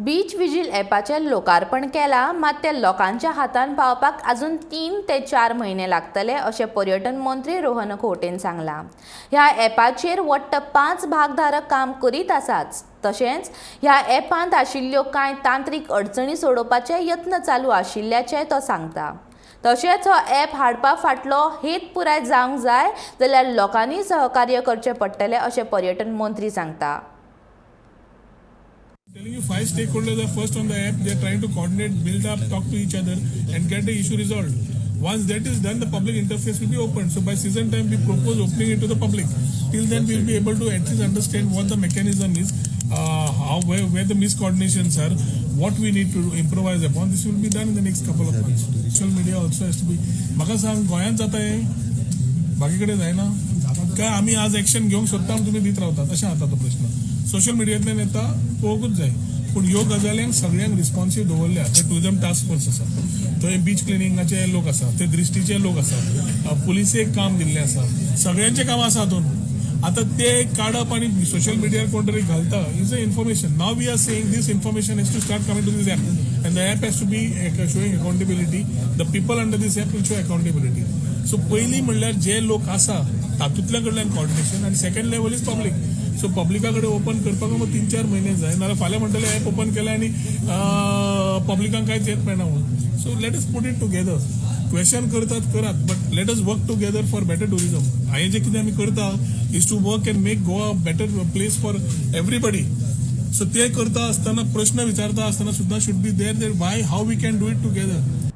Beach vigil ॲपाचें लोकार्पण केलां, मात तें लोकांच्या हातांत पावपाक अजून 3 ते 4 म्हयने लागतले अशें पर्यटन मंत्री रोहन खंवटेन सांगलां. ह्या ॲपाचेर वट्ट 5 भागधारक काम करीत आसात. तशेंच ह्या ॲपांत आशिल्ल्यो कांय तांत्रीक अडचणी सोडोवपाचे यत्न चालू आशिल्ल्याचें तो सांगता. तशेंच हो ॲप हाडपा फाटलो हेत पुराय जावंक जाय जाल्यार लोकांनी सहकार्य करचें पडटलें अशें पर्यटन मंत्री सांगता. Telling you 5 stakeholders are first on the app. They are trying to coordinate, build up, talk to each other and get the issue resolved. Once that is done, the public interface will be open. So by season time, we propose opening it to the public. Till then, we will be able to at least understand what the mechanism is, where the miscoordinations are, what we need to improvise upon. This will be done in the next couple of months. Social media also has to be. म्हाका सांग गोंयांत जाता हे बाकी कडेन जायना काय आमी आज एक्शन घेवंक सोदता आनी तुमी दीत रावतात अशें आता तो प्रश्न. सोशल मिडियांतल्यान येता पळोवंकूच जाय पूण ह्यो गजाल्यांक सगळ्यांक रिस्पॉन्सीव दवरल्या. ते टुरिझम टास्क फोर्स आसा, थंय बीच क्लिनिंगाचे लोक आसा, ते दृश्टीचे लोक आसा, पुलिसेक काम दिल्लें आसा, सगळ्यांचें काम आसा हातून. आता ते काडप आनी सोशल मिडियार कोण तरी घालता is a information. Now we are saying this information has to start coming to this app and the app has to be showing accountability. The people under this app will show accountability. So पयलीं म्हणल्यार जे लोक आसा तातूंतल्या कडल्यान coordination आनी second level is public. So पब्लिका कडेन ओपन करपाक 3-4 म्हयने जाय नाल्यार फाल्यां म्हणटले ॲप ओपन केलें आनी पब्लिकांक कांयच येत मेळना म्हणून. So let us put it together. Question करतात करात but let us work together for better tourism. हांवें जे कितें आमी करता is to work and make Goa better place for everybody. So ते करता आसतना प्रश्न विचारता आसतना सुद्दां should be there why how we can do it together.